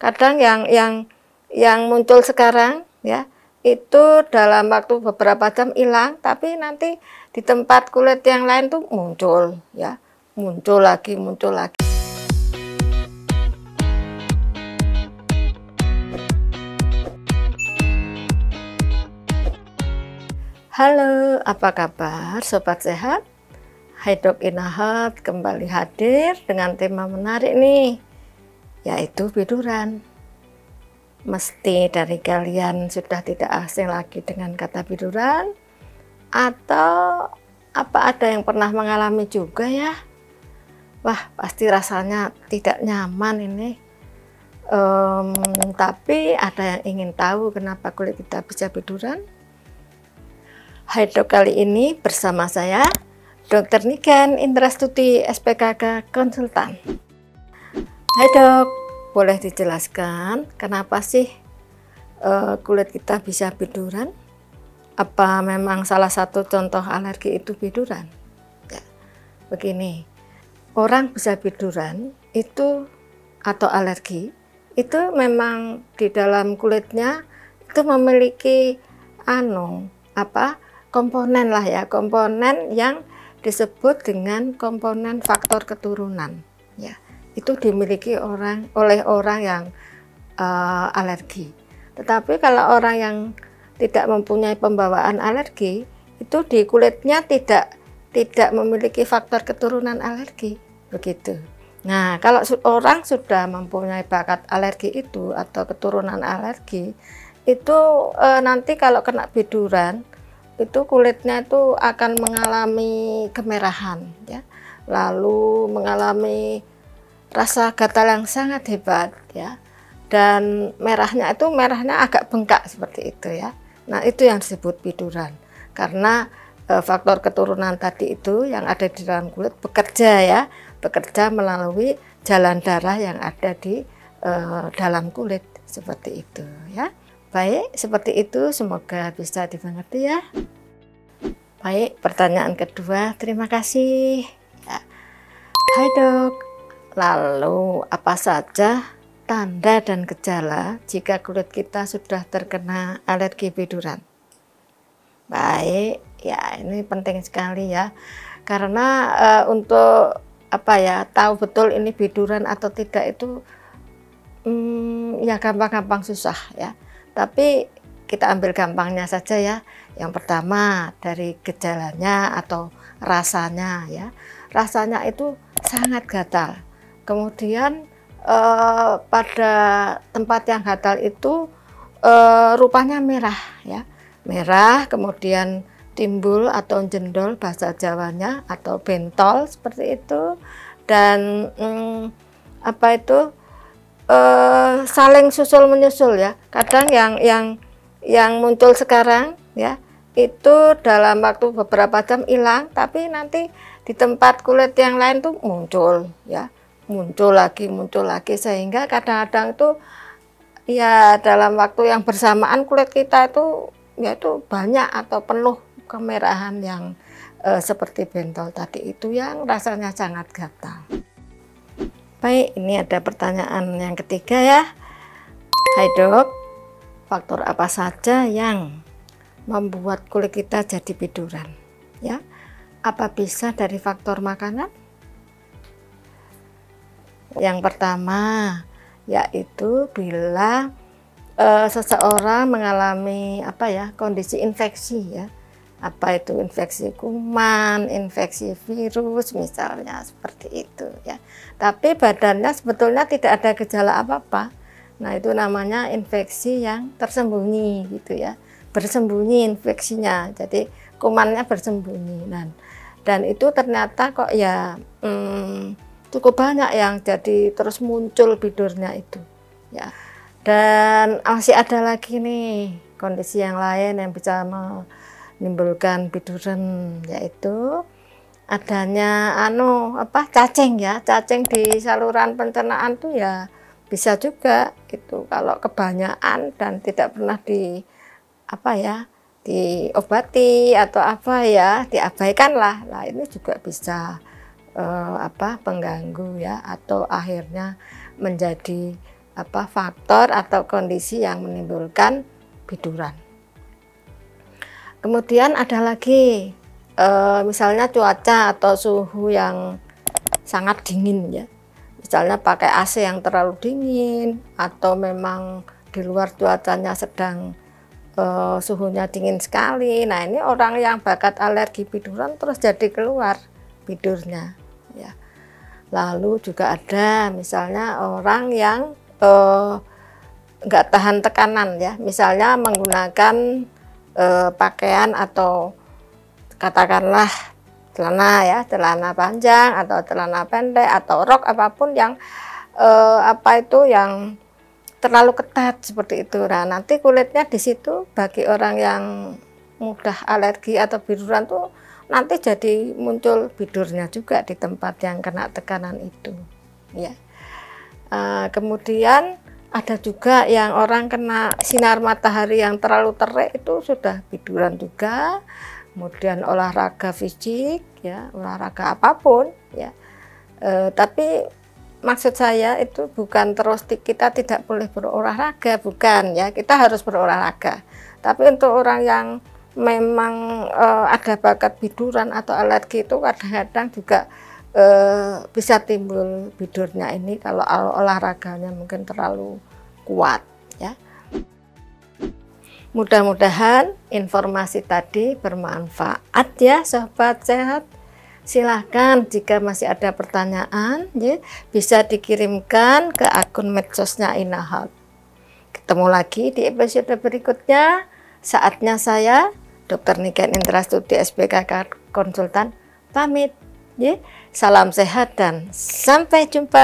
Kadang yang muncul sekarang ya itu dalam waktu beberapa jam hilang, tapi nanti di tempat kulit yang lain tuh muncul ya, muncul lagi. Halo, apa kabar sobat sehat? Hai Dok Inahat kembali hadir dengan tema menarik nih, yaitu biduran. Mesti dari kalian sudah tidak asing lagi dengan kata biduran, atau apa ada yang pernah mengalami juga ya? Wah, pasti rasanya tidak nyaman ini. Tapi ada yang ingin tahu kenapa kulit kita bisa biduran? Hai Dok, kali ini bersama saya Dr. Niken Indrastuti SPKK Konsultan. Hai Dok, boleh dijelaskan kenapa sih kulit kita bisa biduran? Apa memang salah satu contoh alergi itu biduran? Ya, begini, orang bisa biduran itu atau alergi itu memang di dalam kulitnya itu memiliki komponen lah ya, komponen yang disebut dengan komponen faktor keturunan ya, itu dimiliki oleh orang yang alergi. Tetapi kalau orang yang tidak mempunyai pembawaan alergi, itu di kulitnya tidak memiliki faktor keturunan alergi, begitu. Nah, kalau orang sudah mempunyai bakat alergi itu atau keturunan alergi, itu nanti kalau kena biduran itu kulitnya itu akan mengalami kemerahan ya, lalu mengalami rasa gatal yang sangat hebat ya, dan merahnya agak bengkak seperti itu ya. Nah, itu yang disebut biduran karena faktor keturunan tadi itu yang ada di dalam kulit bekerja melalui jalan darah yang ada di dalam kulit seperti itu ya. Baik, seperti itu, semoga bisa dimengerti ya. Baik, pertanyaan kedua, terima kasih ya. Hai Dok, lalu apa saja tanda dan gejala jika kulit kita sudah terkena alergi biduran? Baik, ya ini penting sekali ya, karena untuk tahu betul ini biduran atau tidak itu ya gampang-gampang susah ya. Tapi kita ambil gampangnya saja ya. Yang pertama dari gejalanya atau rasanya ya. Rasanya itu sangat gatal. Kemudian pada tempat yang gatal itu rupanya merah ya. Merah, kemudian timbul atau jendol bahasa Jawanya atau bentol seperti itu. Dan saling susul menyusul ya. Kadang yang muncul sekarang ya itu dalam waktu beberapa jam hilang, tapi nanti di tempat kulit yang lain tuh muncul ya, muncul lagi sehingga kadang-kadang itu ya dalam waktu yang bersamaan kulit kita itu ya itu banyak atau penuh kemerahan yang seperti bentol tadi itu yang rasanya sangat gatal. Baik, ini ada pertanyaan yang ketiga ya. Hai Dok, faktor apa saja yang membuat kulit kita jadi biduran? Ya, apa bisa dari faktor makanan? Yang pertama, yaitu bila seseorang mengalami kondisi infeksi ya. Apa itu infeksi kuman, infeksi virus misalnya seperti itu ya. Tapi badannya sebetulnya tidak ada gejala apa-apa. Nah, itu namanya infeksi yang tersembunyi gitu ya. Bersembunyi infeksinya. Jadi kumannya bersembunyi. Dan itu ternyata kok ya cukup banyak yang jadi terus muncul bidurnya itu ya. Dan masih ada lagi nih kondisi yang lain yang bisa menimbulkan biduran, yaitu adanya cacing ya, cacing di saluran pencernaan tuh ya bisa juga itu kalau kebanyakan dan tidak pernah diobati atau diabaikan lah. Nah, ini juga bisa pengganggu ya, atau akhirnya menjadi faktor atau kondisi yang menimbulkan biduran. Kemudian ada lagi misalnya cuaca atau suhu yang sangat dingin ya. Misalnya pakai AC yang terlalu dingin, atau memang di luar cuacanya sedang suhunya dingin sekali. Nah, ini orang yang bakat alergi biduran terus jadi keluar bidurnya ya. Lalu juga ada misalnya orang yang nggak tahan tekanan ya, misalnya menggunakan pakaian atau katakanlah celana panjang atau celana pendek atau rok apapun yang yang terlalu ketat seperti itu. Nah, nanti kulitnya di situ bagi orang yang mudah alergi atau biduran tuh nanti jadi muncul bidurnya juga di tempat yang kena tekanan itu ya. Kemudian ada juga yang orang kena sinar matahari yang terlalu terik itu sudah biduran juga. Kemudian olahraga fisik ya, olahraga apapun ya. Tapi maksud saya itu bukan terus kita tidak boleh berolahraga, bukan ya. Kita harus berolahraga. Tapi untuk orang yang memang ada bakat biduran atau alergi itu kadang-kadang juga bisa timbul bidurnya ini kalau olahraganya mungkin terlalu kuat ya. Mudah-mudahan informasi tadi bermanfaat ya sobat sehat. Silahkan jika masih ada pertanyaan ya, bisa dikirimkan ke akun medsosnya Inahealth. Ketemu lagi di episode berikutnya. Saatnya saya Dr. Niken Indrastuti SPKK Konsultan pamit. Ya, salam sehat dan sampai jumpa.